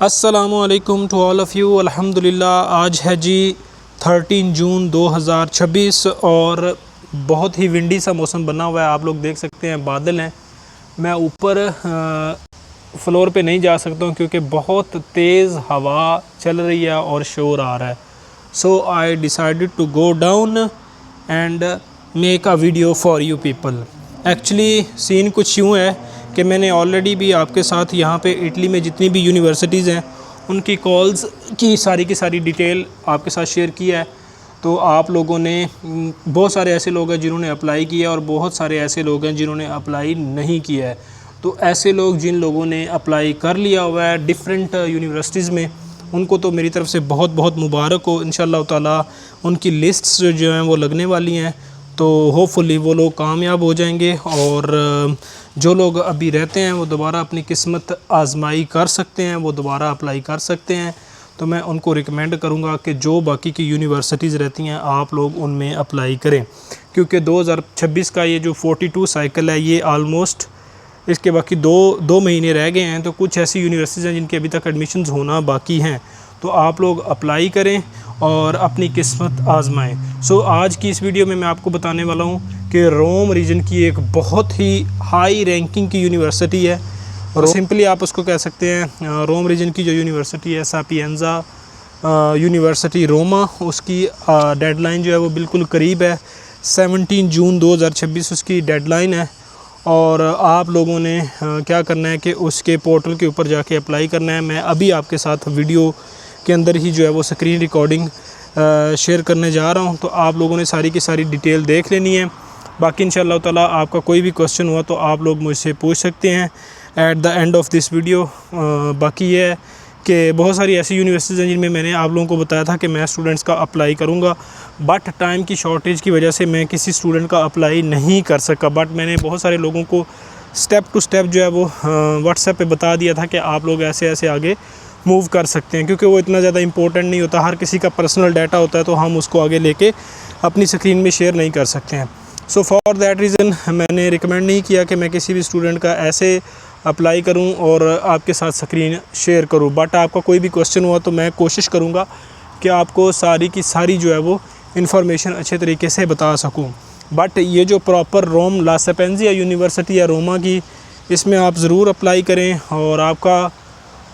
अस्सलामुअलैकुम to all of you. अल्हम्दुलिल्लाह आज है जी 13 जून 2026 और बहुत ही विंडी सा मौसम बना हुआ है। आप लोग देख सकते हैं बादल हैं। मैं ऊपर फ्लोर पे नहीं जा सकता हूँ क्योंकि बहुत तेज़ हवा चल रही है और शोर आ रहा है। So I decided to go down and make a video for you people. Actually scene कुछ यूँ है कि मैंने ऑलरेडी भी आपके साथ यहाँ पे इटली में जितनी भी यूनिवर्सिटीज़ हैं उनकी कॉल्स की सारी डिटेल आपके साथ शेयर किया है। तो आप लोगों ने बहुत सारे ऐसे लोग हैं जिन्होंने अप्लाई किया और बहुत सारे ऐसे लोग हैं जिन्होंने अप्लाई नहीं किया है। तो ऐसे लोग जिन लोगों ने अप्लाई कर लिया हुआ है डिफरेंट यूनिवर्सिटीज़ में, उनको तो मेरी तरफ़ से बहुत बहुत मुबारक हो। इंशाअल्लाह ताला उनकी लिस्ट्स जो हैं वो लगने वाली हैं, तो होपफुली वो लोग कामयाब हो जाएंगे और जो लोग अभी रहते हैं वो दोबारा अपनी किस्मत आजमाई कर सकते हैं, वो दोबारा अप्लाई कर सकते हैं। तो मैं उनको रिकमेंड करूंगा कि जो बाकी की यूनिवर्सिटीज़ रहती हैं आप लोग उनमें अप्लाई करें, क्योंकि 2026 का ये जो 42 साइकिल है ये आलमोस्ट इसके बाकी दो महीने रह गए हैं। तो कुछ ऐसी यूनिवर्सिटीज़ हैं जिनके अभी तक एडमिशन्स होना बाकी हैं, तो आप लोग अप्लाई करें और अपनी किस्मत आजमाएं। सो आज की इस वीडियो में मैं आपको बताने वाला हूं कि रोम रीजन की एक बहुत ही हाई रैंकिंग की यूनिवर्सिटी है और सिंपली आप उसको कह सकते हैं रोम रीजन की जो यूनिवर्सिटी है सापिएंजा यूनिवर्सिटी रोमा, उसकी डेडलाइन जो है वो बिल्कुल करीब है। 17 जून 2026 उसकी डेडलाइन है और आप लोगों ने क्या करना है कि उसके पोर्टल के ऊपर जाके अप्लाई करना है। मैं अभी आपके साथ वीडियो के अंदर ही जो है वो स्क्रीन रिकॉर्डिंग शेयर करने जा रहा हूं, तो आप लोगों ने सारी की सारी डिटेल देख लेनी है। बाकी इंशाअल्लाह ताला आपका कोई भी क्वेश्चन हुआ तो आप लोग मुझसे पूछ सकते हैं at the end of this video. बाकी ये है कि बहुत सारी ऐसी यूनिवर्सिटीज़ हैं जिनमें मैंने आप लोगों को बताया था कि मैं स्टूडेंट्स का अप्लाई करूंगा, बट टाइम की शॉर्टेज की वजह से मैं किसी स्टूडेंट का अप्लाई नहीं कर सका। बट मैंने बहुत सारे लोगों को स्टेप टू स्टेप जो है वो व्हाट्सएप पे बता दिया था कि आप लोग ऐसे ऐसे आगे मूव कर सकते हैं, क्योंकि वो इतना ज़्यादा इंपॉर्टेंट नहीं होता। हर किसी का पर्सनल डाटा होता है तो हम उसको आगे लेके अपनी स्क्रीन में शेयर नहीं कर सकते हैं। सो फॉर दैट रीज़न मैंने रिकमेंड नहीं किया कि मैं किसी भी स्टूडेंट का ऐसे अप्लाई करूं और आपके साथ स्क्रीन शेयर करूं। बट आपका कोई भी क्वेश्चन हुआ तो मैं कोशिश करूंगा कि आपको सारी की सारी जो है वो इन्फॉर्मेशन अच्छे तरीके से बता सकूं। बट ये जो प्रॉपर रोम ला सेपेंजिया यूनिवर्सिटी है रोमा की, इसमें आप ज़रूर अप्लाई करें और आपका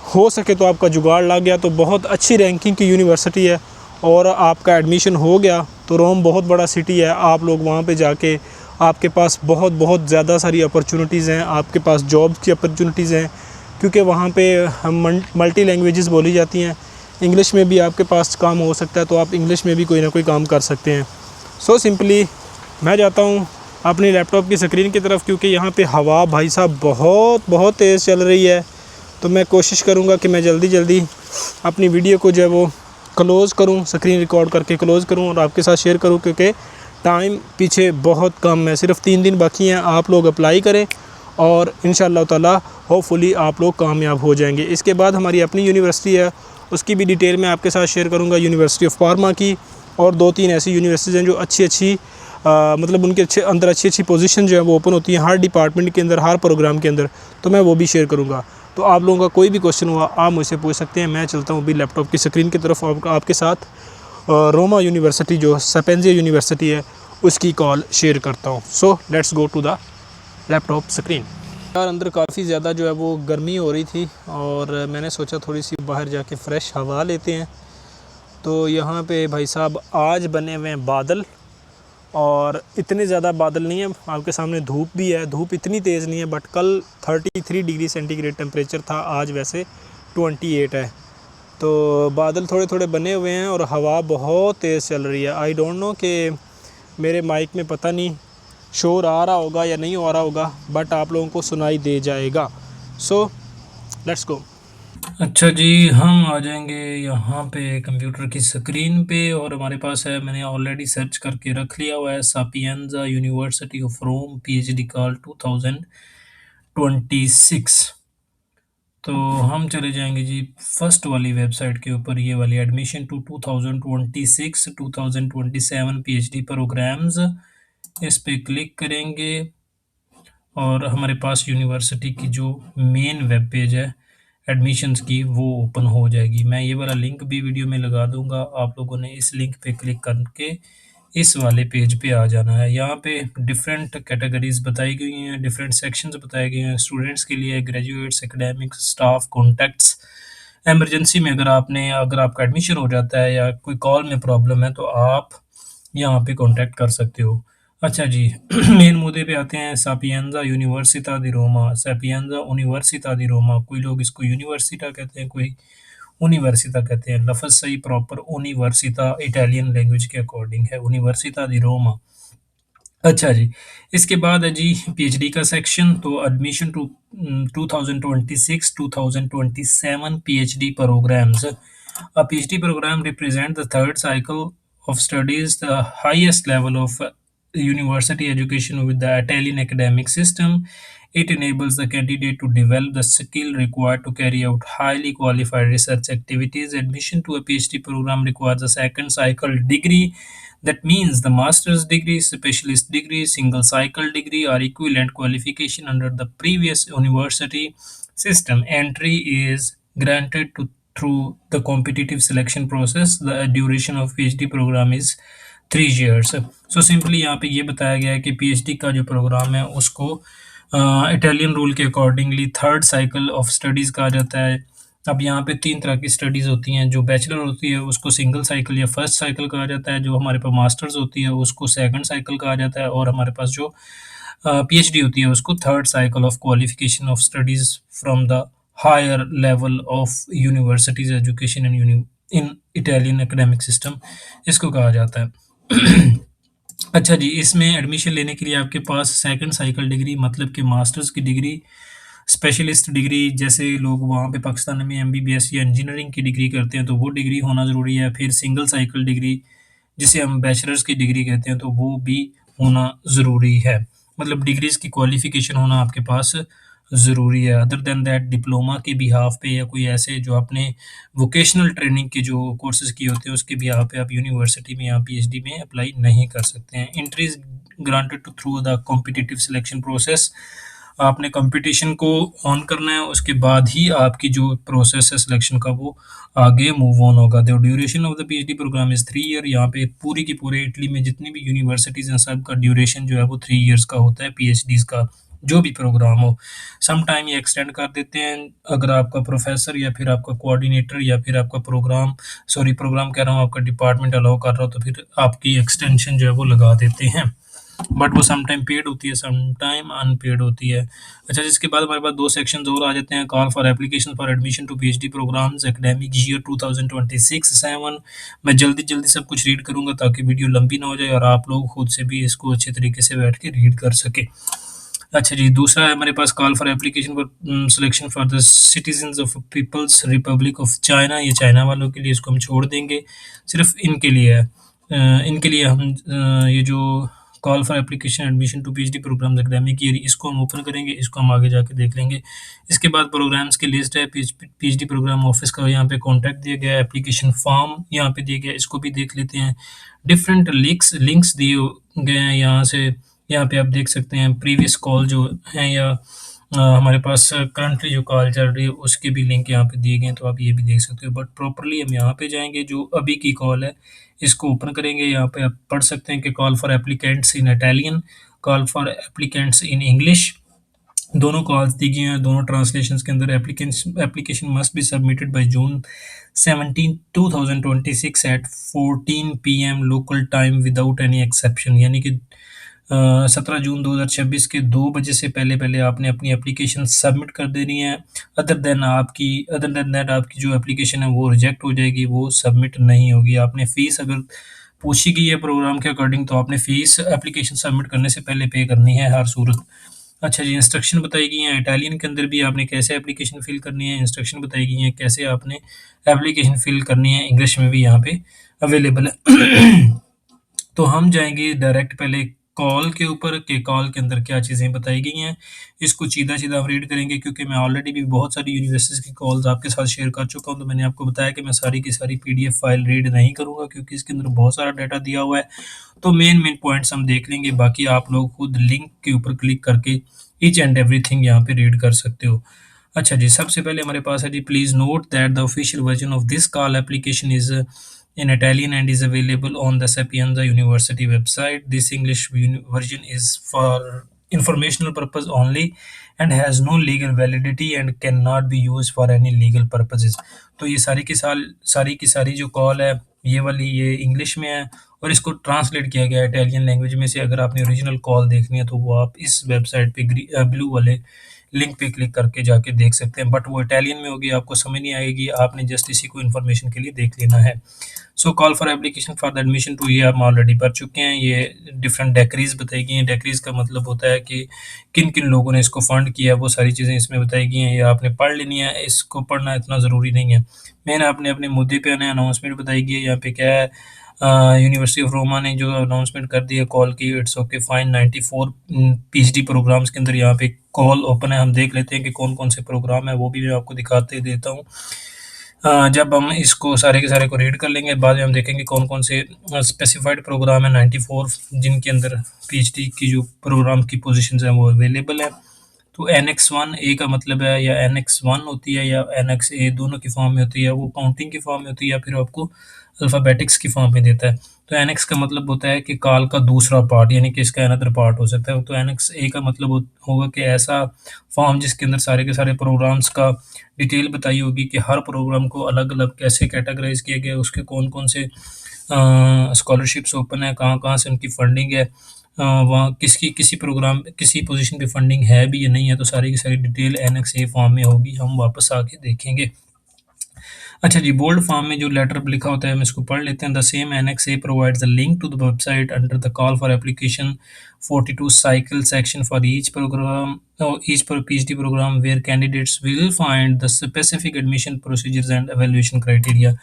हो सके तो आपका जुगाड़ लग गया तो बहुत अच्छी रैंकिंग की यूनिवर्सिटी है और आपका एडमिशन हो गया तो रोम बहुत बड़ा सिटी है। आप लोग वहाँ पे जाके आपके पास बहुत बहुत ज़्यादा सारी अपॉर्चुनिटीज़ हैं, आपके पास जॉब की अपॉर्चुनिटीज़ हैं, क्योंकि वहाँ पे हम मल्टी लैंग्वेजेस बोली जाती हैं। इंग्लिश में भी आपके पास काम हो सकता है तो आप इंग्लिश में भी कोई ना कोई काम कर सकते हैं। सो सिंपली मैं जाता हूँ अपनी लैपटॉप की स्क्रीन की तरफ, क्योंकि यहाँ पे हवा भाई साहब बहुत बहुत तेज़ चल रही है। तो मैं कोशिश करूँगा कि मैं जल्दी जल्दी अपनी वीडियो को जो है वो क्लोज़ करूँ, स्क्रीन रिकॉर्ड करके क्लोज़ करूँ और आपके साथ शेयर करूँ, क्योंकि टाइम पीछे बहुत कम है, सिर्फ 3 दिन बाकी हैं। आप लोग अप्लाई करें और इंशाअल्लाह ताला होपफुली आप लोग कामयाब हो जाएंगे। इसके बाद हमारी अपनी यूनिवर्सिटी है, उसकी भी डिटेल मैं आपके साथ शेयर करूँगा, यूनिवर्सिटी ऑफ पार्मा की। और 2-3 ऐसी यूनिवर्सिटीज़ हैं जो अच्छी मतलब उनके अंदर अच्छी पोजीशन जो है वो ओपन होती हैं हर डिपार्टमेंट के अंदर, हर प्रोग्राम के अंदर, तो मैं वो भी शेयर करूँगा। तो आप लोगों का कोई भी क्वेश्चन हुआ आप मुझसे पूछ सकते हैं। मैं चलता हूँ अभी लैपटॉप की स्क्रीन की तरफ आपके साथ रोमा यूनिवर्सिटी जो सेपेंजिया यूनिवर्सिटी है उसकी कॉल शेयर करता हूँ। So let's go to the laptop screen. यार अंदर काफ़ी ज़्यादा जो है वो गर्मी हो रही थी और मैंने सोचा थोड़ी सी बाहर जाके फ़्रेश हवा लेते हैं। तो यहाँ पे भाई साहब आज बने हुए हैं बादल, और इतने ज़्यादा बादल नहीं है, आपके सामने धूप भी है, धूप इतनी तेज़ नहीं है। बट कल 33 डिग्री सेंटीग्रेड टेम्परेचर था, आज वैसे 28 है। तो बादल थोड़े थोड़े बने हुए हैं और हवा बहुत तेज़ चल रही है। आई डोंट नो कि मेरे माइक में पता नहीं शोर आ रहा होगा या नहीं आ रहा होगा, बट आप लोगों को सुनाई दे जाएगा। सो लेट्स गो। अच्छा जी, हम आ जाएंगे यहाँ पे कंप्यूटर की स्क्रीन पे और हमारे पास है, मैंने ऑलरेडी सर्च करके रख लिया हुआ है, Sapienza University of Rome PhD call 2026। तो हम चले जाएंगे जी फर्स्ट वाली वेबसाइट के ऊपर, ये वाली एडमिशन टू 2026 2027 पीएचडी प्रोग्राम्स, इस पे क्लिक करेंगे और हमारे पास यूनिवर्सिटी की जो मेन वेब पेज है एडमिशन्स की वो ओपन हो जाएगी। मैं ये वाला लिंक भी वीडियो में लगा दूंगा, आप लोगों ने इस लिंक पे क्लिक करके इस वाले पेज पे आ जाना है। यहाँ पे डिफरेंट कैटेगरीज बताई गई हैं, डिफरेंट सेक्शंस बताए गए हैं स्टूडेंट्स के लिए, graduates, academics, staff, contacts. Emergency में अगर आपका एडमिशन हो जाता है या कोई कॉल में प्रॉब्लम है तो आप यहाँ पे कांटेक्ट कर सकते हो। अच्छा जी, मेन मुद्दे पे आते हैं। सापिएंजा यूनिवर्सिटा दी रोमा, सापिएंजा यूनिवर्सिटा दी रोमा, कोई लोग इसको यूनिवर्सिटा कहते हैं, कोई यूनिवर्सिटा कहते हैं। लफ्ज़ सही प्रॉपर यूनिवर्सिटा इटालियन लैंग्वेज के अकॉर्डिंग है, यूनिवर्सिटा दी रोमा। अच्छा जी, इसके बाद है जी पीएचडी का सेक्शन। तो admission to 2026-2027 PhD programs. A PhD program represents the third cycle of studies, the highest level of university education with the Italian academic system. It enables the candidate to develop the skill required to carry out highly qualified research activities. Admission to a PhD program requires a second cycle degree. That means the master's degree, specialist degree, single cycle degree, or equivalent qualification under the previous university system. Entry is granted to through the competitive selection process. The duration of PhD program is 3 years. So simply यहाँ पे ये बताया गया है कि PhD का जो programme है उसको इटालियन रूल के accordingly third cycle of studies कहा जाता है। अब यहाँ पे 3 तरह की स्टडीज़ होती हैं। जो बैचलर होती है उसको सिंगल साइकिल या फर्स्ट साइकिल कहा जाता है, जो हमारे पास मास्टर्स होती है उसको सेकंड साइकिल कहा जाता है, और हमारे पास जो पीएचडी होती है उसको third cycle of qualification of studies from the higher level of universities education in Italian academic system इसको कहा जाता है। अच्छा जी, इसमें एडमिशन लेने के लिए आपके पास सेकंड साइकिल डिग्री मतलब कि मास्टर्स की डिग्री, स्पेशलिस्ट डिग्री, जैसे लोग वहाँ पे पाकिस्तान में एमबीबीएस या इंजीनियरिंग की डिग्री करते हैं तो वो डिग्री होना ज़रूरी है। फिर सिंगल साइकिल डिग्री जिसे हम बैचलर्स की डिग्री कहते हैं तो वो भी होना ज़रूरी है। मतलब डिग्रीज़ की क्वालिफ़िकेशन होना आपके पास ज़रूरी है। अदर दैन दैट डिप्लोमा के बिहाफ़ पे या कोई ऐसे जो आपने वोकेशनल ट्रेनिंग के जो कोर्सेज़ किए होते हैं उसके बिहाफ़ पे आप यूनिवर्सिटी में या पीएचडी में अप्लाई नहीं कर सकते हैं। Entry is granted to through the competitive selection process. आपने कंपटीशन को ऑन करना है, उसके बाद ही आपकी जो प्रोसेस है सिलेक्शन का वो आगे मूव ऑन होगा। The duration of the PhD program is 3 year. यहाँ पे पूरी की पूरे इटली में जितनी भी यूनिवर्सिटीज़ हैं सबका ड्यूरेशन जो है वो 3 ईयर्स का होता है पीएचडीज़ का, जो भी प्रोग्राम हो। सम टाइम ये एक्सटेंड कर देते हैं अगर आपका प्रोफेसर या फिर आपका कोऑर्डिनेटर या फिर आपका प्रोग्राम कह रहा हूँ, आपका डिपार्टमेंट अलाउ कर रहा हो तो फिर आपकी एक्सटेंशन जो है वो लगा देते हैं। बट वो सम टाइम पेड होती है, सम टाइम अनपेड होती है। अच्छा, जिसके बाद हमारे पास 2 सेक्शंस और आ जाते हैं। Call for application for admission to PhD programs academic year 2026-7। मैं जल्दी सब कुछ रीड करूँगा ताकि वीडियो लंबी ना हो जाए और आप लोग खुद से भी इसको अच्छे तरीके से बैठ के रीड कर सकें। अच्छा जी, दूसरा है हमारे पास call for application for selection for the citizens of People's Republic of China. ये चाइना वालों के लिए, इसको हम छोड़ देंगे, सिर्फ इनके लिए है। इनके लिए हम ये जो call for application admission to PhD program academic year इसको हम ओपन करेंगे, इसको हम आगे जाके देख लेंगे। इसके बाद प्रोग्राम्स की लिस्ट है, पीएचडी प्रोग्राम ऑफिस का यहाँ पे कॉन्टैक्ट दिया गया है, एप्लीकेशन फॉर्म यहाँ पे दिया गया है, इसको भी देख लेते हैं। डिफरेंट लिंक्स दिए गए हैं यहाँ से, यहाँ पे आप देख सकते हैं प्रीवियस कॉल जो हैं या हमारे पास करंटली जो कॉल चल रही है उसके भी लिंक यहाँ पे दिए गए हैं, तो आप ये भी देख सकते हो। बट प्रॉपरली हम यहाँ पे जाएंगे, जो अभी की कॉल है इसको ओपन करेंगे। यहाँ पे आप पढ़ सकते हैं कि call for applicants in Italian, call for applicants in English, दोनों कॉल्स दी गई हैं। दोनों ट्रांसलेशंस के अंदर application must be submitted by June 17, 2026 at 14 PM local time without any exception. यानी कि 17 जून 2026 के 2 बजे से पहले आपने अपनी एप्लीकेशन सबमिट कर देनी है। अदर देन दैट आपकी जो एप्लीकेशन है वो रिजेक्ट हो जाएगी, वो सबमिट नहीं होगी। आपने फ़ीस अगर पूछी गई है प्रोग्राम के अकॉर्डिंग तो आपने फ़ीस एप्लीकेशन सबमिट करने से पहले पे करनी है हर सूरत। अच्छा जी, इंस्ट्रक्शन बताई गई हैं इटालियन के अंदर भी, आपने कैसे एप्लीकेशन फ़िल करनी है, इंस्ट्रक्शन बताई गई हैं कैसे आपने एप्लीकेशन फ़िल करनी है, इंग्लिश में भी यहाँ पे अवेलेबल है। तो हम जाएंगे डायरेक्ट पहले कॉल के ऊपर कि कॉल के अंदर क्या चीज़ें बताई गई हैं। इसको सीधा हम रीड करेंगे क्योंकि मैं ऑलरेडी भी बहुत सारी यूनिवर्सिटीज़ की कॉल्स आपके साथ शेयर कर चुका हूं, तो मैंने आपको बताया कि मैं सारी की सारी पीडीएफ फाइल रीड नहीं करूंगा क्योंकि इसके अंदर बहुत सारा डाटा दिया हुआ है। तो मेन पॉइंट्स हम देख लेंगे, बाकी आप लोग खुद लिंक के ऊपर क्लिक करके ईच एंड एवरीथिंग यहाँ पे रीड कर सकते हो। अच्छा जी, सबसे पहले हमारे पास है जी, please note that the official version of this call application is in Italian and is available on the Sapienza University website. This English version is for informational purpose only and has no legal validity and cannot be used for any legal purposes. तो ये सारी की सारी जो call है ये वाली ये इंग्लिश में है और इसको ट्रांसलेट किया गया है इटालियन लैंग्वेज में से। अगर आपने ओरिजिनल कॉल देखनी है तो वो आप इस वेबसाइट पे ब्लू वाले लिंक पे क्लिक करके जाके देख सकते हैं, बट वो इटालियन में होगी, आपको समझ नहीं आएगी, आपने जस्ट इसी को इन्फॉर्मेशन के लिए देख लेना है। So call for application for the admission to, ये आप ऑलरेडी पढ़ चुके हैं। ये डिफरेंट डेक्रीज बताई गई हैं। डेक्रीज का मतलब होता है कि किन किन लोगों ने इसको फंड किया, वो सारी चीज़ें इसमें बताई गई हैं। ये आपने पढ़ लेनी है, इसको पढ़ना इतना ज़रूरी नहीं है। मैंने आपने अपने मुद्दे पे आना है, अनाउंसमेंट बताई गई है। यहाँ पे क्या है, यूनिवर्सिटी ऑफ रोमा ने जो अनाउंसमेंट कर दी है कॉल की, it's okay fine. 94 PhD programs के अंदर यहाँ पे कॉल ओपन है। हम देख लेते हैं कि कौन कौन से प्रोग्राम है, वो भी मैं आपको दिखाते देता हूँ। जब हम इसको सारे के सारे को रीड कर लेंगे, बाद में हम देखेंगे कौन कौन से स्पेसिफाइड प्रोग्राम है 94 जिनके अंदर पीएचडी की जो प्रोग्राम की पोजीशंस हैं वो अवेलेबल है। तो एनेक्स 1 ए का मतलब है, या एनेक्स 1 होती है या एनेक्स ए, दोनों की फॉर्म में होती है। वो काउंटिंग की फॉर्म में होती है या फिर आपको अल्फ़ाबेटिक्स की फॉर्म में देता है। तो एनेक्स का मतलब होता है कि कॉल का दूसरा पार्ट, यानी कि इसका अनदर पार्ट हो सकता है। तो एनेक्स ए का मतलब होगा कि ऐसा फॉर्म जिसके अंदर सारे के सारे प्रोग्राम्स का डिटेल बताई होगी कि हर प्रोग्राम को अलग-अलग कैसे कैटेगराइज़ किया गया है, उसके कौन-कौन से स्कॉलरशिप्स ओपन है, कहाँ-कहाँ से उनकी फंडिंग है, वहाँ किसी पोजीशन पे फंडिंग है भी या नहीं है। तो सारी की सारी डिटेल एनेक्स ए फॉर्म में होगी, हम वापस आके देखेंगे। अच्छा जी, बोल्ड फॉर्म में जो लेटर लिखा होता है हम इसको पढ़ लेते हैं। The same annex A provides the link to the website under the call for application 42 cycle section for each programme each per PhD programme where candidates will find the specific admission procedures and evaluation criteria.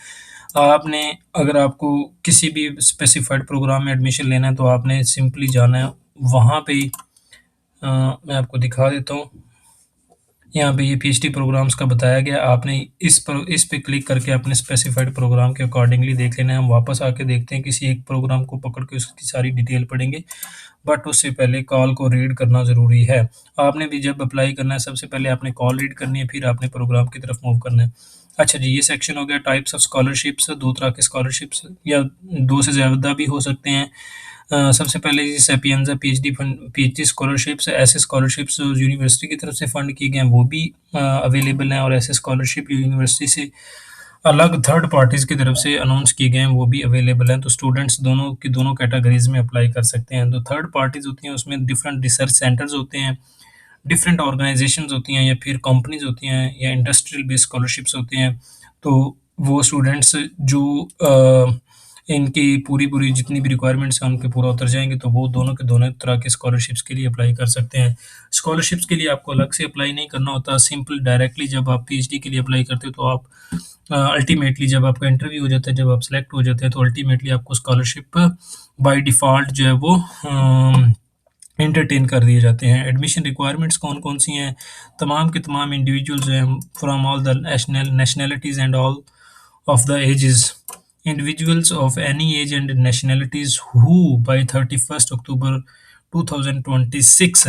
आपने अगर आपको किसी भी specified programme में admission लेना है तो आपने सिंपली जाना है वहाँ पे ही। मैं आपको दिखा देता हूँ। यहाँ पे ये पीएचडी प्रोग्राम्स का बताया गया, आपने इस पे क्लिक करके अपने स्पेसिफाइड प्रोग्राम के अकॉर्डिंगली देख लेना है। हम वापस आके देखते हैं, किसी एक प्रोग्राम को पकड़ के उसकी सारी डिटेल पढ़ेंगे, बट उससे पहले कॉल को रीड करना ज़रूरी है। आपने भी जब अप्लाई करना है सबसे पहले आपने कॉल रीड करनी है, फिर आपने प्रोग्राम की तरफ मूव करना है। अच्छा जी, ये सेक्शन हो गया टाइप्स ऑफ स्कॉलरशिप्स। 2 तरह के स्कॉलरशिप्स या 2 से ज़्यादा भी हो सकते हैं। सबसे पहले जी सैपिएंजा पीएचडी स्कॉलरशिप्स। ऐसे स्कॉलरशिप्स जो यूनिवर्सिटी की तरफ से फंड किए गए हैं वो भी अवेलेबल हैं, और ऐसे स्कॉलरशिप यूनिवर्सिटी से अलग थर्ड पार्टीज़ की तरफ से अनाउंस किए गए हैं वो भी अवेलेबल हैं। तो स्टूडेंट्स दोनों की दोनों कैटेगरीज में अप्लाई कर सकते हैं। तो थर्ड पार्टीज़ होती हैं उसमें डिफरेंट रिसर्च सेंटर्स होते हैं, डिफरेंट ऑर्गेनाइजेशंस होती हैं, या फिर कंपनीज होती हैं, या इंडस्ट्रियल बेस्ड स्कॉलरशिप्स होते हैं। तो वो स्टूडेंट्स जो इनकी पूरी जितनी भी रिक्वायरमेंट्स हैं उन पे पूरा उतर जाएंगे तो वो दोनों के दोनों तरह के स्कॉलरशिप्स के लिए अप्लाई कर सकते हैं। स्कॉलरशिप्स के लिए आपको अलग से अप्लाई नहीं करना होता, सिंपल डायरेक्टली जब आप पीएचडी के लिए अप्लाई करते हो तो आप अल्टीमेटली जब आपका इंटरव्यू हो जाता है, जब आप सेलेक्ट हो जाते हैं तो अल्टीमेटली आपको स्कॉलरशिप बाय डिफ़ॉल्ट जो है वो एंटरटेन कर दिए जाते हैं। एडमिशन रिक्वायरमेंट्स कौन-कौन सी हैं? तमाम के तमाम इंडिविजुअल्स जो हैं from all the nationalities and all of the ages, individuals of any age and nationalities who by 31st October 2026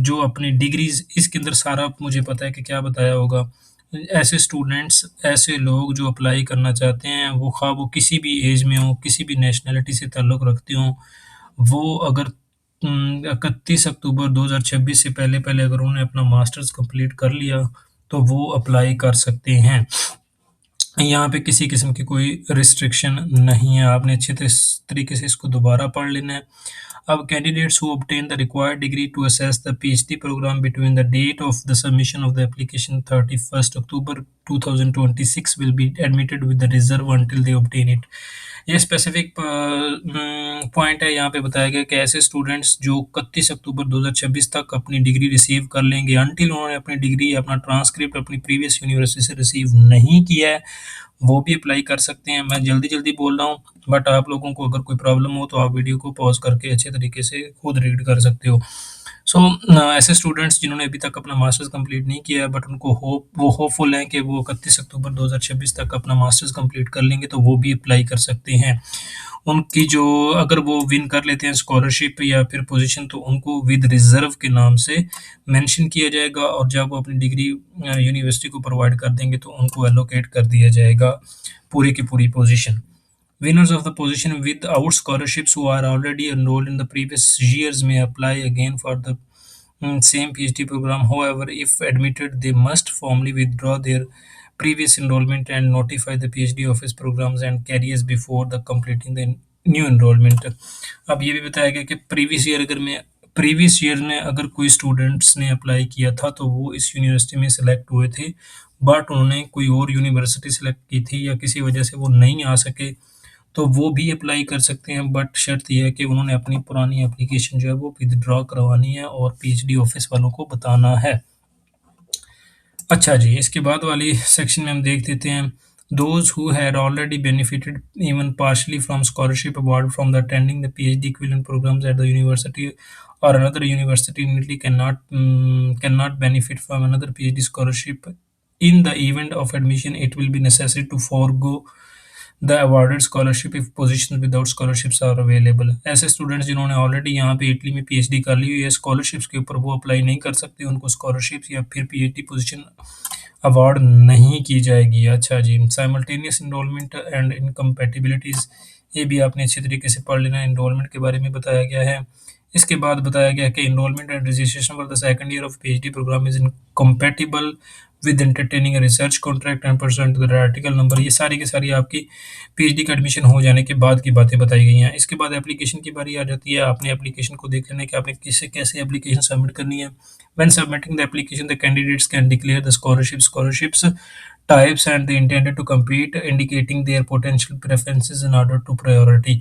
जो अपनी डिग्रीज, इसके अंदर सारा मुझे पता है कि क्या बताया होगा। ऐसे स्टूडेंट्स, ऐसे लोग जो अप्लाई करना चाहते हैं वो ख़्वाह वो किसी भी एज में हो, किसी भी नेशनैलिटी से ताल्लुक़ रखते हों, वो अगर 31 अक्टूबर 2026 से पहले अगर उन्होंने अपना मास्टर्स कंप्लीट कर लिया तो वो अप्लाई कर सकते हैं। यहाँ पे किसी किस्म की कोई रिस्ट्रिक्शन नहीं है। आपने अच्छे तरीके से इसको दोबारा पढ़ लेना है। अब candidates who obtain the required degree to access the PhD program between the date of the submission of the application 31 October 2026 will be admitted with the reserve until they obtain it. ये specific point है, यहाँ पे बताया गया कि ऐसे students जो 31 October 2026 तक अपनी डिग्री रिसीव कर लेंगे, अनटिल उन्होंने अपनी डिग्री या अपना ट्रांसक्रिप्ट अपनी प्रीवियस यूनिवर्सिटी से रिसीव नहीं किया है, वो भी अप्लाई कर सकते हैं। मैं जल्दी बोल रहा हूँ, बट आप लोगों को अगर कोई प्रॉब्लम हो तो आप वीडियो को पॉज करके अच्छे तरीके से खुद रीड कर सकते हो। सो ऐसे स्टूडेंट्स जिन्होंने अभी तक अपना मास्टर्स कंप्लीट नहीं किया है बट उनको होपफुल हैं कि वो 31 अक्टूबर 2026 तक अपना मास्टर्स कंप्लीट कर लेंगे, तो वो भी अप्लाई कर सकते हैं। उनकी जो अगर वो विन कर लेते हैं स्कॉलरशिप या फिर पोजीशन, तो उनको विद रिजर्व के नाम से मेंशन किया जाएगा, और जब वो अपनी डिग्री यूनिवर्सिटी को प्रोवाइड कर देंगे तो उनको एलोकेट कर दिया जाएगा पूरी की पूरी position. Winners of the position without scholarships who are already enrolled in the previous years may apply again for the same PhD program. However, if admitted, they must formally withdraw their previous enrollment and notify the PhD office programs and carriers before the completing the new enrollment. अब ये भी बताया गया कि previous year में अगर कोई students ने अप्लाई किया था तो वो इस यूनिवर्सिटी में सिलेक्ट हुए थे, बट उन्होंने कोई और यूनिवर्सिटी सिलेक्ट की थी या किसी वजह से वो नहीं आ सके, तो वो भी अप्लाई कर सकते हैं, बट शर्त ये है कि उन्होंने अपनी पुरानी एप्लीकेशन जो है वो विथड्रॉ करवानी है और पीएचडी ऑफिस वालों को बताना है। अच्छा जी, इसके बाद वाली सेक्शन में हम देख लेते हैं, those who had already benefited even partially from scholarship award from the attending the PhD equivalent programs at the university or another university immediately cannot benefit from another PhD scholarship. In the event of admission, it will be necessary to forego the awarded scholarship if positions without scholarships are available. ऐसे students जिन्होंने already यहाँ पे Italy में PhD कर ली हुई है, scholarships के ऊपर वो अप्लाई नहीं कर सकते, उनको स्कॉलरशिप्स या फिर पीएचडी पोजीशन अवार्ड नहीं की जाएगी। अच्छा जी, साइमल्टेनियस इनरोलमेंट एंड इनकम्पैटिबिलिटीज़, ये भी आपने अच्छे तरीके से पढ़ लेना। इनरोलमेंट के बारे में बताया गया है। इसके बाद बताया गया कि enrollment and registration for the second year of PhD program is incompatible with entertaining research contract and percent the article number. ये सारी की सारी आपकी पीएचडी का एडमिशन हो जाने के बाद की बातें बताई गई हैं। इसके बाद एप्लीकेशन की बारी आ जाती है। आपने एप्लीकेशन को देख लेना है कि आपने किससे कैसे एप्लीकेशन सबमिट करनी है। When submitting the application, the candidates can declare the scholarships types and they intended to compete, indicating their potential preferences in order to priority.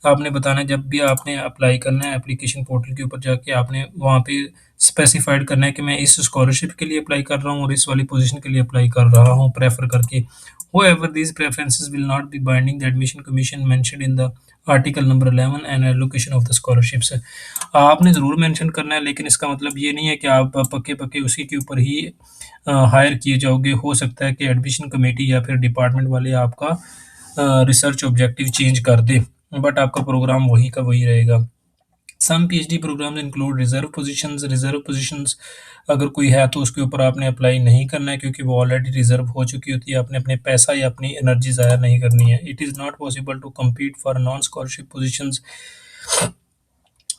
आपने बताना है जब भी आपने अप्लाई करना है एप्लीकेशन पोर्टल के ऊपर जाके आपने वहाँ पे स्पेसिफाइड करना है कि मैं इस स्कॉलरशिप के लिए अप्लाई कर रहा हूँ और इस वाली पोजीशन के लिए अप्लाई कर रहा हूँ प्रेफर करके। However, these preferences will not be binding. The admission commission mentioned in the article number 11 and allocation of the scholarships. आपने ज़रूर मेंशन करना है, लेकिन इसका मतलब ये नहीं है कि आप पक्के पक्के उसी के ऊपर ही हायर किए जाओगे। हो सकता है कि एडमिशन कमेटी या फिर डिपार्टमेंट वाले आपका रिसर्च ऑब्जेक्टिव चेंज कर दे, बट आपका प्रोग्राम वही का वही रहेगा। Some PhD programme include reserve positions. Reserve positions अगर कोई है तो उसके ऊपर आपने अप्लाई नहीं करना है, क्योंकि वो ऑलरेडी रिजर्व हो चुकी होती है। आपने अपने पैसा या अपनी एनर्जी ज़ाया नहीं करनी है। It is not possible to compete for non-scholarship positions.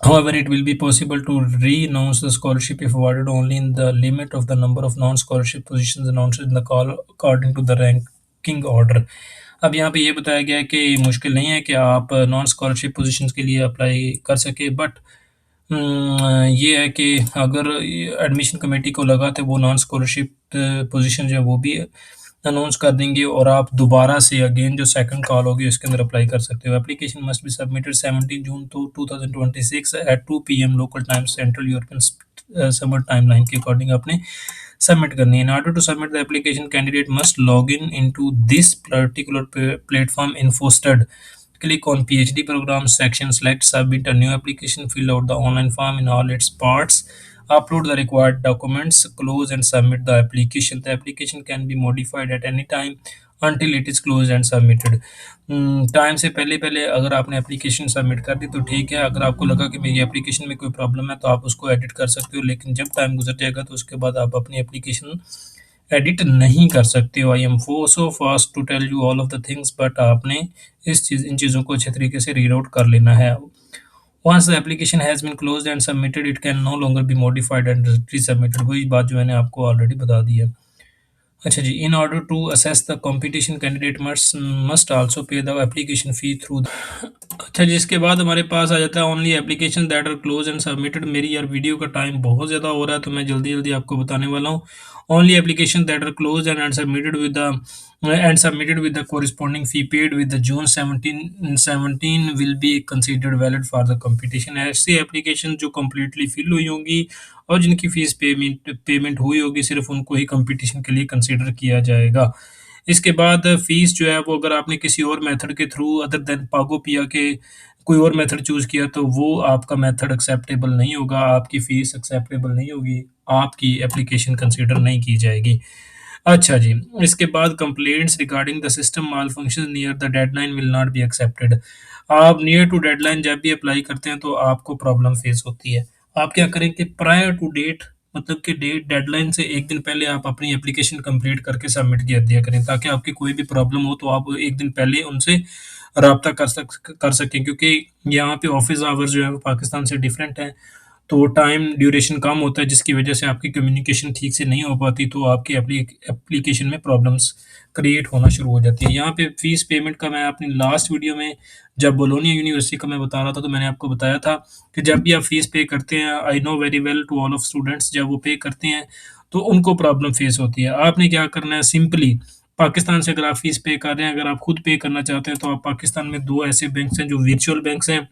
However, it will be possible to renounce the scholarship if awarded only in the limit of the number of non-scholarship positions announced in the call according to the ranking order. अब यहाँ पे ये बताया गया है कि मुश्किल नहीं है कि आप नॉन स्कॉलरशिप पोजीशंस के लिए अप्लाई कर सके, बट ये है कि अगर एडमिशन कमेटी को लगा तो वो नॉन स्कॉलरशिप पोजीशन जो है वो भी अनाउंस कर देंगे और आप दोबारा से अगेन जो सेकंड कॉल होगी उसके अंदर अप्लाई कर सकते हो। Application must be submitted 17 June to 2026 at 2 PM local time central European summer timeline के अकॉर्डिंग आपने सबमिट करनी है। In order to submit the application candidate must log in into this particular platform InfoStud. Click on PhD program section, select submit a new application, fill out the online form in all its parts, upload the required documents, close and submit the application. The application can be modified at any time until it is closed and submitted. Time से पहले पहले अगर आपने application submit कर दी तो ठीक है। अगर आपको लगा कि मेरी एप्लीकेशन में कोई प्रॉब्लम है तो आप उसको एडिट कर सकते हो, लेकिन जब टाइम गुजर जाएगा तो उसके बाद आप अपनी एप्लीकेशन एडिट नहीं कर सकते हो। I am so fast to tell you all of the things, but आपने इन चीज़ों को अच्छे तरीके से रीड आउट कर लेना है। Once the application has been closed and submitted, it can no longer be modified and resubmitted. वही बात जो मैंने आपको ऑलरेडी बता दी है। अच्छा जी, in order to assess the competition, candidate must also pay the application fee through अच्छा जी, इसके बाद हमारे पास आ जाता है only application that are close and submitted. मेरी यार वीडियो का टाइम बहुत ज़्यादा हो रहा है तो मैं जल्दी जल्दी आपको बताने वाला हूँ। Only application that are close and submitted with the corresponding fee paid with the June 17 will be considered valid for the competition. ऐसी एप्लीकेशन जो कम्प्लीटली फिल हुई होंगी और जिनकी फीस पेमेंट हुई होगी, सिर्फ उनको ही कंपटीशन के लिए कंसिडर किया जाएगा। इसके बाद फीस जो है वो अगर आपने किसी और मेथड के थ्रू अदर देन पागोपिया के कोई और मेथड चूज़ किया तो वो आपका मेथड एक्सेप्टेबल नहीं होगा, आपकी फ़ीस एक्सेप्टेबल नहीं होगी, आपकी एप्लीकेशन कंसीडर नहीं की जाएगी। अच्छा जी, इसके बाद complaints regarding the system malfunction near the deadline will not be accepted. आप नियर टू डेडलाइन जब भी अप्लाई करते हैं तो आपको प्रॉब्लम फेस होती है। आप क्या करें कि प्रायर टू डेट, मतलब कि डेडलाइन से 1 दिन पहले आप अपनी एप्लीकेशन कंप्लीट करके सबमिट कर दिया करें, ताकि आपकी कोई भी प्रॉब्लम हो तो आप 1 दिन पहले उनसे राब्ता कर सकें, क्योंकि यहाँ पे ऑफ़िस आवर्स जो है वो पाकिस्तान से डिफरेंट हैं। तो टाइम ड्यूरेशन कम होता है, जिसकी वजह से आपकी कम्युनिकेशन ठीक से नहीं हो पाती, तो आपकी एप्लीकेशन में प्रॉब्लम्स क्रिएट होना शुरू हो जाती है। यहाँ पे फ़ीस पेमेंट का मैं अपनी लास्ट वीडियो में, जब बोलोनिया यूनिवर्सिटी का मैं बता रहा था, तो मैंने आपको बताया था कि जब भी आप फ़ीस पे करते हैं, I know very well to all of students, जब वो पे करते हैं तो उनको प्रॉब्लम फेस होती है। आपने क्या करना है, सिंपली पाकिस्तान से अगर आप फ़ीस पे कर रहे हैं, अगर आप खुद पे करना चाहते हैं, तो आप पाकिस्तान में 2 ऐसे बैंक्स हैं जो वर्चुअल बैंक्स हैं।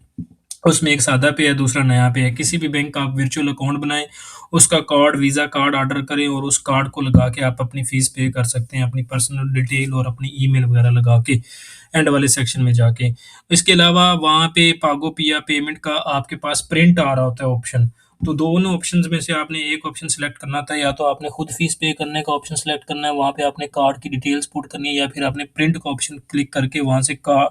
उसमें एक सादा पे है, दूसरा नया पे है। किसी भी बैंक का आप वर्चुअल अकाउंट बनाएँ, उसका कार्ड, वीज़ा कार्ड ऑर्डर करें और उस कार्ड को लगा के आप अपनी फ़ीस पे कर सकते हैं, अपनी पर्सनल डिटेल और अपनी ईमेल वगैरह लगा के, एंड वाले सेक्शन में जाके। इसके अलावा वहाँ पे पागो पिया पेमेंट का आपके पास प्रिंट आ रहा होता है ऑप्शन, तो दोनों ऑप्शंस में से आपने एक ऑप्शन सेलेक्ट करना था, या तो आपने खुद फ़ीस पे करने का ऑप्शन सेलेक्ट करना है, वहाँ पे आपने कार्ड की डिटेल्स पुट करनी है, या फिर आपने प्रिंट का ऑप्शन क्लिक करके वहाँ से का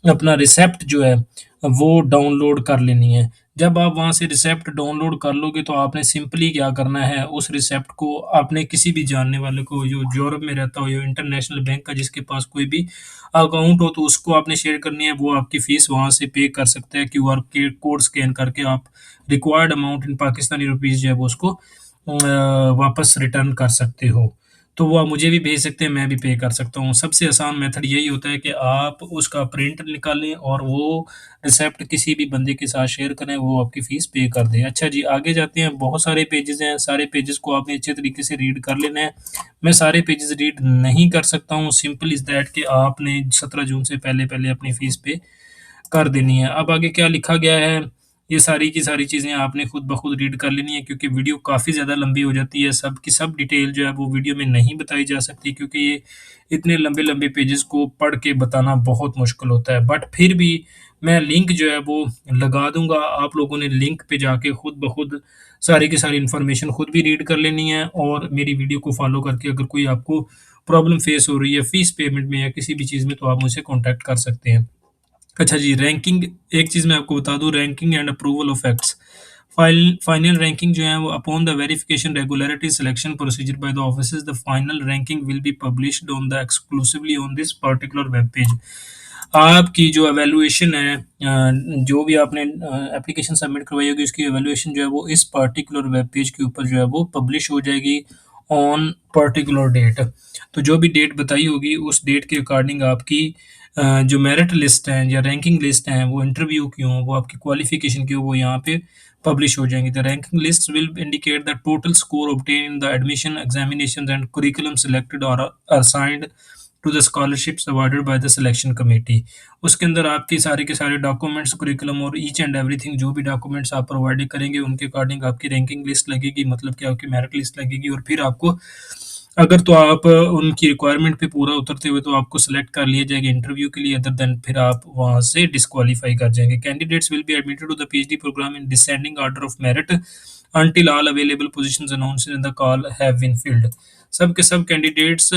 अपना रिसिप्ट जो है वो डाउनलोड कर लेनी है। जब आप वहाँ से रिसिप्ट डाउनलोड कर लोगे तो आपने सिंपली क्या करना है, उस रिसिप्ट को आपने किसी भी जानने वाले को, जो यूरोप में रहता हो या इंटरनेशनल बैंक का जिसके पास कोई भी अकाउंट हो, तो उसको आपने शेयर करनी है। वो आपकी फ़ीस वहाँ से पे कर सकता है, क्यूआर के कोड स्कैन करके आप required amount in Pakistani rupees जो है वो उसको वापस रिटर्न कर सकते हो। तो वो आप मुझे भी भेज सकते हैं, मैं भी पे कर सकता हूँ। सबसे आसान मेथड यही होता है कि आप उसका प्रिंट निकालें और वो रिसिप्ट किसी भी बंदे के साथ शेयर करें, वो आपकी फ़ीस पे कर दे। अच्छा जी, आगे जाते हैं। बहुत सारे पेजेज़ हैं, सारे पेजेज़ को आपने अच्छे तरीके से रीड कर लेना है। मैं सारे पेजेज़ रीड नहीं कर सकता हूँ, सिंपल इज़ दैट कि आपने 17 जून से पहले-पहले अपनी फ़ीस पे कर देनी है। अब आगे क्या लिखा गया है, ये सारी की सारी चीज़ें आपने खुद ब खुद रीड कर लेनी है, क्योंकि वीडियो काफ़ी ज़्यादा लंबी हो जाती है। सब की सब डिटेल जो है वो वीडियो में नहीं बताई जा सकती, क्योंकि ये इतने लंबे-लंबे पेजेज़ को पढ़ के बताना बहुत मुश्किल होता है। बट फिर भी मैं लिंक जो है वो लगा दूँगा, आप लोगों ने लिंक पे जाके खुद ब खुद सारी की सारी इन्फॉर्मेशन खुद भी रीड कर लेनी है, और मेरी वीडियो को फ़ॉलो करके अगर कोई आपको प्रॉब्लम फेस हो रही है फ़ीस पेमेंट में या किसी भी चीज़ में, तो आप मुझसे कॉन्टैक्ट कर सकते हैं। अच्छा जी, रैंकिंग, एक चीज़ मैं आपको बता दूँ, ranking and approval of acts. Final ranking जो है वो upon the verification regularity selection procedure by the officers, the final ranking will be published on the exclusively on this particular web page. आपकी जो इवैल्यूएशन है, जो भी आपने application submit करवाई होगी, उसकी इवैल्यूएशन जो है वो इस पर्टिकुलर वेब पेज के ऊपर जो है वो पब्लिश हो जाएगी ऑन पर्टिकुलर डेट। तो जो भी डेट बताई होगी उस डेट के अकॉर्डिंग आपकी जो मेरिट लिस्ट है या रैंकिंग लिस्ट है, वो इंटरव्यू की हो, वो आपकी क्वालिफिकेशन की हो, वो यहाँ पे पब्लिश हो जाएंगी। The ranking list will indicate the total score obtain in the admission examination and curriculum selected और assigned to the scholarships awarded by the selection committee. उसके अंदर आपके सारे के सारे डॉक्यूमेंट्स, करिकुलम और ईच एंड एवरीथिंग, जो भी डॉक्यूमेंट्स आप प्रोवाइड करेंगे उनके अकॉर्डिंग आपकी रैंकिंग लिस्ट लगेगी, मतलब कि आपकी मेरिट लिस्ट लगेगी। और फिर आपको, अगर तो आप उनकी रिक्वायरमेंट पे पूरा उतरते हुए, तो आपको सेलेक्ट कर लिया जाएगा इंटरव्यू के लिए, अदर देन फिर आप वहाँ से डिस्क्वालीफाई कर जाएंगे। Candidates will be admitted to the PhD program in descending order of merit until all available positions announced in the call have been filled। सब के सब कैंडिडेट्स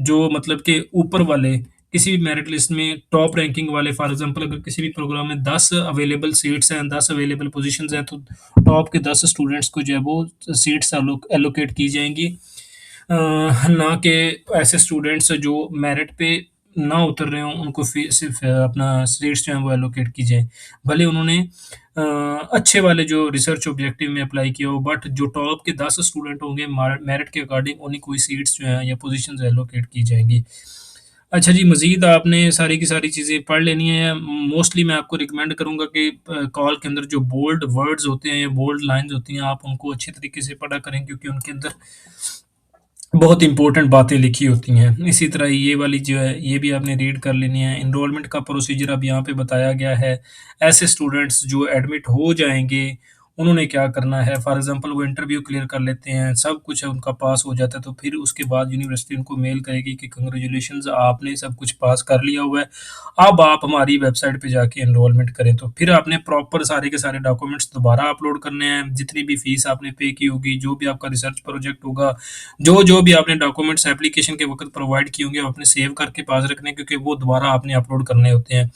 जो मतलब के ऊपर वाले किसी भी मेरिट लिस्ट में टॉप रैंकिंग वाले, फॉर एग्जांपल अगर किसी भी प्रोग्राम में 10 अवेलेबल सीट्स हैं, 10 अवेलेबल पोजीशंस हैं, तो टॉप के 10 स्टूडेंट्स को जो है वो सीट्स एलोकेट की जाएंगी। ना कि ऐसे स्टूडेंट्स जो मेरिट पे ना उतर रहे हों, उनको सिर्फ अपना सीट्स जो हैं वो एलोकेट की जाए, भले उन्होंने अच्छे वाले जो रिसर्च ऑब्जेक्टिव में अप्लाई किया हो, बट जो टॉप के 10 स्टूडेंट होंगे मेरिट के अकॉर्डिंग, उन्हीं कोई सीट्स जो हैं या पोजीशंस एलोकेट की जाएंगी। अच्छा जी, मज़ीद आपने सारी की सारी चीज़ें पढ़ लेनी है। मोस्टली मैं आपको रिकमेंड करूँगा कि कॉल के अंदर जो बोल्ड वर्ड्स होते हैं या बोल्ड लाइन्स होती हैं, आप उनको अच्छे तरीके से पढ़ा करें, क्योंकि उनके अंदर बहुत इम्पोर्टेंट बातें लिखी होती हैं। इसी तरह ये वाली जो है, ये भी आपने रीड कर लेनी है। एनरोलमेंट का प्रोसीजर अब यहाँ पे बताया गया है। ऐसे स्टूडेंट्स जो एडमिट हो जाएँगे, उन्होंने क्या करना है। फॉर एग्जांपल वो इंटरव्यू क्लियर कर लेते हैं, सब कुछ है उनका पास हो जाता है, तो फिर उसके बाद यूनिवर्सिटी उनको मेल करेगी कि कंग्रेचुलेशंस, आपने सब कुछ पास कर लिया हुआ है, अब आप हमारी वेबसाइट पे जाके एनरोलमेंट करें। तो फिर आपने प्रॉपर सारे के सारे डॉक्यूमेंट्स दोबारा अपलोड करने हैं, जितनी भी फीस आपने पे की होगी, जो भी आपका रिसर्च प्रोजेक्ट होगा, जो जो भी आपने डॉक्यूमेंट्स एप्लीकेशन के वक्त प्रोवाइड किए होंगे, आपने सेव करके पास रखने हैं, क्योंकि वो दोबारा आपने अपलोड करने होते हैं।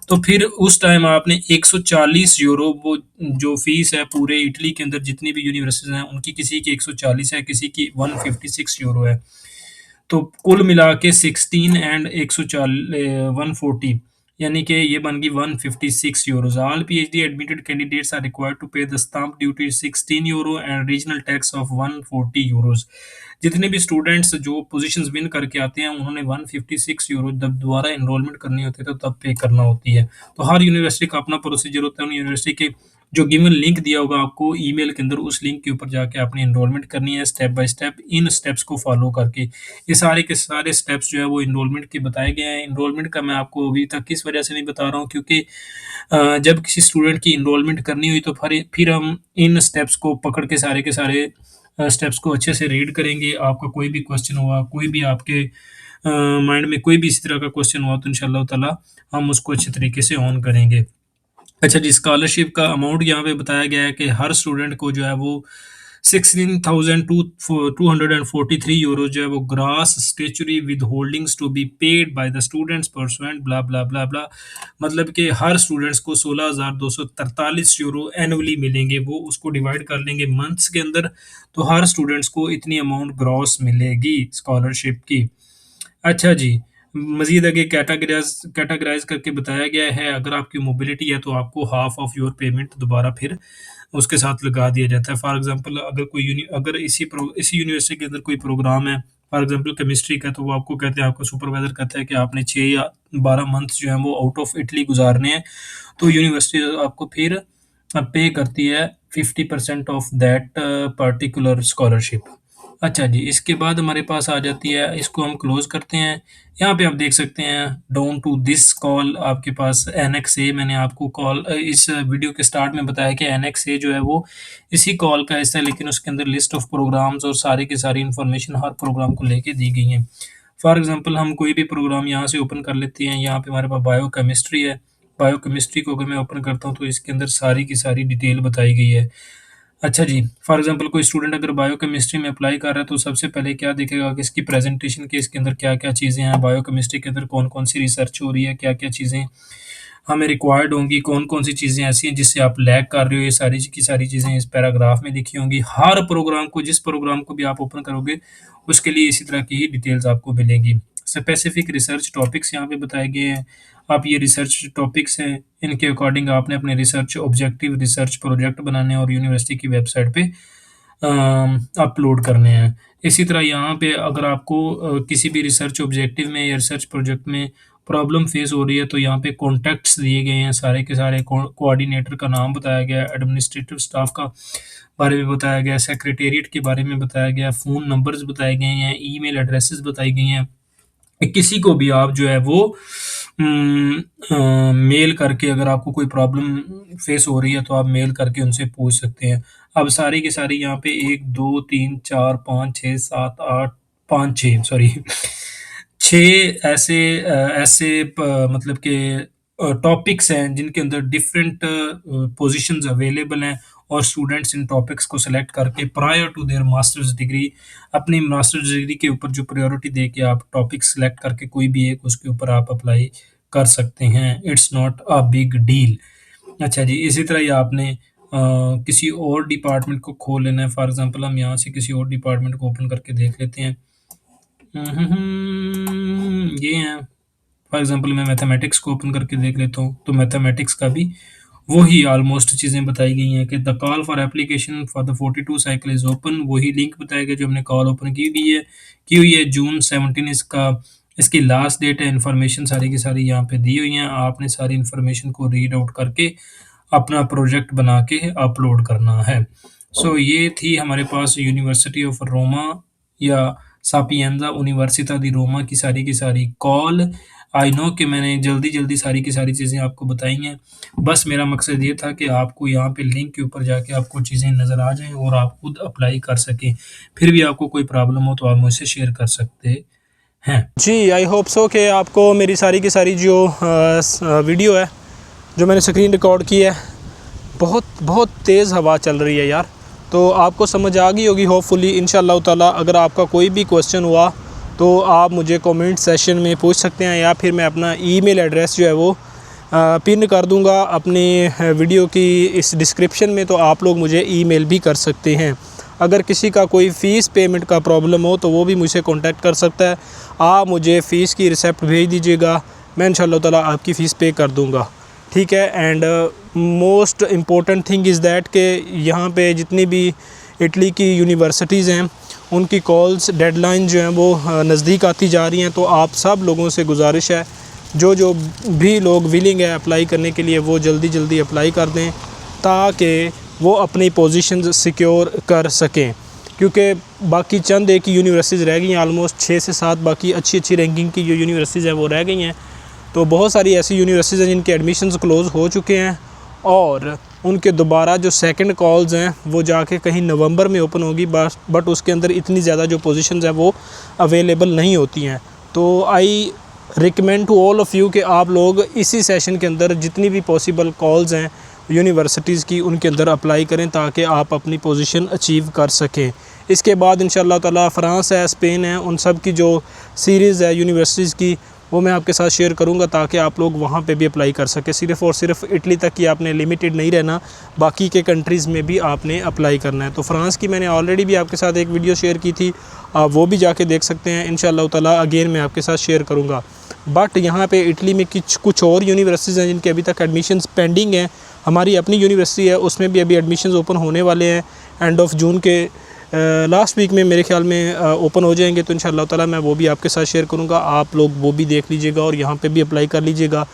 तो फिर उस टाइम आपने 140 यूरो, वो जो फीस है पूरे इटली के अंदर जितनी भी यूनिवर्सिटीज हैं उनकी, किसी की 140 है, किसी की 156 यूरो है, तो कुल मिला के 16 एंड 140, यानी कि ये बन गई 156 euros. All PhD admitted candidates are required to pay the stamp duty 16 euro and regional tax of 140 euros. जितने भी स्टूडेंट्स जो पोजीशंस विन करके आते हैं उन्होंने 156 यूरो जब दोबारा एनरोलमेंट करनी होती है तो तब पे करना होती है। तो हर यूनिवर्सिटी का अपना प्रोसीजर होता है। उन यूनिवर्सिटी के जो गिवन लिंक दिया होगा आपको ईमेल के अंदर, उस लिंक के ऊपर जाके आपने एनरोलमेंट करनी है step by step, in steps को फॉलो करके। ये सारे के सारे स्टेप्स जो है वो एनरोलमेंट के बताए गए हैं। एनरोलमेंट का मैं आपको अभी तक किस वजह से नहीं बता रहा हूँ, क्योंकि जब किसी स्टूडेंट की एनरोलमेंट करनी हुई तो फिर हम इन स्टेप्स को पकड़ के सारे स्टेप्स को अच्छे से रीड करेंगे। आपका कोई भी क्वेश्चन हुआ, कोई भी आपके माइंड में कोई भी इसी तरह का क्वेश्चन हुआ, तो इंशाल्लाह ताला हम उसको अच्छे तरीके से ऑन करेंगे। अच्छा जी, स्कॉलरशिप का अमाउंट यहाँ पे बताया गया है कि हर स्टूडेंट को जो है वो 16,243 यूरो जो है वो gross statutory withholdings to be paid by the students pursuant blah blah blah blah. मतलब कि हर स्टूडेंट्स को 16,243 यूरो एनुअली मिलेंगे। वो उसको डिवाइड कर लेंगे मंथ्स के अंदर, तो हर स्टूडेंट्स को इतनी अमाउंट ग्रॉस मिलेगी स्कॉलरशिप की। अच्छा जी, मज़ीद आगे कैटेगराइज़ करके बताया गया है, अगर आपकी मोबिलिटी है तो आपको हाफ़ ऑफ योर पेमेंट दोबारा फिर उसके साथ लगा दिया जाता है। फॉर एग्ज़ाम्पल अगर इसी यूनिवर्सिटी के अंदर कोई प्रोग्राम है, फॉर एग्ज़ाम्पल केमिस्ट्री का, तो वो आपको कहते हैं, आपका सुपरवाइज़र कहता है कि आपने 6 या 12 मंथ जो है वो आउट ऑफ इटली गुज़ारने हैं, तो यूनिवर्सिटी आपको फिर पे करती है 50% ऑफ दैट पर्टिकुलर स्कॉलरशिप। अच्छा जी, इसके बाद हमारे पास आ जाती है, इसको हम क्लोज़ करते हैं। यहाँ पे आप देख सकते हैं डाउन टू दिस कॉल, आपके पास एनेक्स ए, मैंने आपको इस वीडियो के स्टार्ट में बताया कि एनेक्स ए जो है वो इसी कॉल का हिस्सा है, लेकिन उसके अंदर लिस्ट ऑफ प्रोग्राम्स और सारी की सारी इन्फॉर्मेशन हर प्रोग्राम को लेके दी गई हैं। फॉर एग्ज़ाम्पल हम कोई भी प्रोग्राम यहाँ से ओपन कर लेते हैं। यहाँ पे हमारे पास बायोकेमिस्ट्री है। बायोकेमिस्ट्री को अगर मैं ओपन करता हूँ तो इसके अंदर सारी की सारी डिटेल बताई गई है। अच्छा जी, फॉर एग्ज़ाम्पल कोई स्टूडेंट अगर बायोकेमिस्ट्री में अप्लाई कर रहा है तो सबसे पहले क्या देखेगा कि इसकी प्रेज़ेंटेशन के इसके अंदर क्या-क्या चीज़ें हैं, बायोकेमिस्ट्री के अंदर कौन-कौन सी रिसर्च हो रही है, क्या-क्या चीज़ें हमें रिक्वायर्ड होंगी, कौन-कौन सी चीज़ें ऐसी हैं जिससे आप लैग कर रहे हो, ये सारी की सारी चीज़ें इस पैराग्राफ में लिखी होंगी। हर प्रोग्राम को, जिस प्रोग्राम को भी आप ओपन करोगे, उसके लिए इसी तरह की ही डिटेल्स आपको मिलेंगी। स्पेसिफिक रिसर्च टॉपिक्स यहाँ पे बताए गए हैं। आप ये रिसर्च टॉपिक्स हैं, इनके अकॉर्डिंग आपने अपने रिसर्च ऑब्जेक्टिव, रिसर्च प्रोजेक्ट बनाने हैं और यूनिवर्सिटी की वेबसाइट पे अपलोड करने हैं। इसी तरह यहाँ पे अगर आपको किसी भी रिसर्च ऑब्जेक्टिव में या रिसर्च प्रोजेक्ट में प्रॉब्लम फेस हो रही है, तो यहाँ पे कॉन्टैक्ट्स दिए गए हैं, सारे के सारे कोऑर्डिनेटर का नाम बताया गया है, एडमिनिस्ट्रेटिव स्टाफ का बारे में बताया गया है, सेक्रेटेरिएट के बारे में बताया गया है, फ़ोन नंबर्स बताए गए हैं, ईमेल एड्रेसेस बताई गई हैं। किसी को भी आप जो है वो मेल करके, अगर आपको कोई प्रॉब्लम फेस हो रही है तो आप मेल करके उनसे पूछ सकते हैं। अब सारी की सारी यहाँ पे 1 2 3 4 5 6 7 8 5 6 सॉरी 6 ऐसे मतलब के टॉपिक्स हैं जिनके अंदर डिफरेंट पोजीशंस अवेलेबल हैं, और स्टूडेंट्स इन टॉपिक्स को सेलेक्ट करके prior to their masters degree, अपनी मास्टर्स डिग्री के ऊपर जो प्रायोरिटी दे के आप टॉपिक सेलेक्ट करके कोई भी एक उसके ऊपर आप अप्लाई कर सकते हैं। It's not a big deal. अच्छा जी, इसी तरह ही आपने किसी और डिपार्टमेंट को खोल लेना है। फॉर एग्जांपल हम यहाँ से किसी और डिपार्टमेंट को ओपन करके देख लेते हैं। ये हैं, फॉर एग्जांपल मैं मैथमेटिक्स को ओपन करके देख लेता हूँ, तो मैथमेटिक्स का भी वही ऑलमोस्ट चीज़ें बताई गई हैं कि the call for application for the 42 cycle is open. वही लिंक बताया गया जो हमने कॉल ओपन की हुई है। जून 17 इसकी लास्ट डेट है। इन्फॉर्मेशन सारी की सारी यहाँ पे दी हुई हैं। आपने सारी इन्फॉर्मेशन को रीड आउट करके अपना प्रोजेक्ट बना के अपलोड करना है। सो ये थी हमारे पास यूनिवर्सिटी ऑफ रोमा या सापिएंजा यूनिवर्सिटा दी रोमा की सारी कॉल। आई नो कि मैंने जल्दी सारी की सारी चीज़ें आपको बताई हैं। बस मेरा मकसद ये था कि आपको यहाँ पे लिंक के ऊपर जाके आपको चीज़ें नज़र आ जाएँ और आप खुद अप्लाई कर सकें। फिर भी आपको कोई प्रॉब्लम हो तो आप मुझसे शेयर कर सकते हैं। जी, आई होप सो कि आपको मेरी सारी की सारी जो वीडियो है, जो मैंने स्क्रीन रिकॉर्ड की है, बहुत तेज़ हवा चल रही है यार, तो आपको समझ आ गई होगी होपफुली इंशाअल्लाह ताला। अगर आपका कोई भी क्वेश्चन हुआ तो आप मुझे कमेंट सेशन में पूछ सकते हैं, या फिर मैं अपना ईमेल एड्रेस जो है वो पिन कर दूंगा अपनी वीडियो की इस डिस्क्रिप्शन में, तो आप लोग मुझे ईमेल भी कर सकते हैं। अगर किसी का कोई फ़ीस पेमेंट का प्रॉब्लम हो तो वो भी मुझसे कांटेक्ट कर सकता है। आप मुझे फ़ीस की रिसिप्ट भेज दीजिएगा, मैं इंशाअल्लाह ताला आपकी फ़ीस पे कर दूंगा, ठीक है। And most important thing is that कि यहाँ पे जितनी भी इटली की यूनिवर्सिटीज़ हैं उनकी कॉल्स डेडलाइन जो हैं वो नज़दीक आती जा रही हैं। तो आप सब लोगों से गुजारिश है, जो भी लोग विलिंग है अप्लाई करने के लिए, वो जल्दी अप्लाई कर दें ताकि वो अपनी पोजीशन सिक्योर कर सकें, क्योंकि बाकी चंद एक यूनिवर्सिटीज़ रह गई हैं, आलमोस्ट 6 से 7 बाकी अच्छी रैंकिंग की जो यूनिवर्सिटीज़ हैं वो रह गई हैं। तो बहुत सारी ऐसी यूनिवर्सिटीज़ हैं जिनके एडमिशन्स क्लोज़ हो चुके हैं और उनके दोबारा जो सेकंड कॉल्स हैं वो जाके कहीं नवंबर में ओपन होगी, बट उसके अंदर इतनी ज़्यादा जो पोजीशंस हैं वो अवेलेबल नहीं होती हैं। तो I recommend to all of you कि आप लोग इसी सेशन के अंदर जितनी भी पॉसिबल कॉल्स हैं यूनिवर्सिटीज़ की उनके अंदर अप्लाई करें ताकि आप अपनी पोजीशन अचीव कर सकें। इसके बाद इंशाअल्लाह ताला फ़्रांस है, स्पेन है, उन सब की जो सीरीज़ है यूनिवर्सिटीज़ की वो मैं आपके साथ शेयर करूंगा ताकि आप लोग वहाँ पे भी अप्लाई कर सकें। सिर्फ़ और सिर्फ इटली तक ही आपने लिमिटेड नहीं रहना, बाकी के कंट्रीज़ में भी आपने अप्लाई करना है। तो फ्रांस की मैंने ऑलरेडी भी आपके साथ एक वीडियो शेयर की थी, आप वो भी जाके देख सकते हैं। इंशाअल्लाह ताला अगेन मैं आपके साथ शेयर करूँगा। बट यहाँ पे इटली में कुछ और यूनिवर्सिटीज़ हैं जिनके अभी तक एडमिशन्स पेंडिंग हैं। हमारी अपनी यूनिवर्सिटी है, उसमें भी अभी एडमिशन्स ओपन होने वाले हैं एंड ऑफ जून के लास्ट वीक में मेरे ख्याल में ओपन हो जाएंगे। तो इंशाअल्लाह ताला मैं वो भी आपके साथ शेयर करूँगा, आप लोग वो भी देख लीजिएगा और यहाँ पे भी अप्लाई कर लीजिएगा।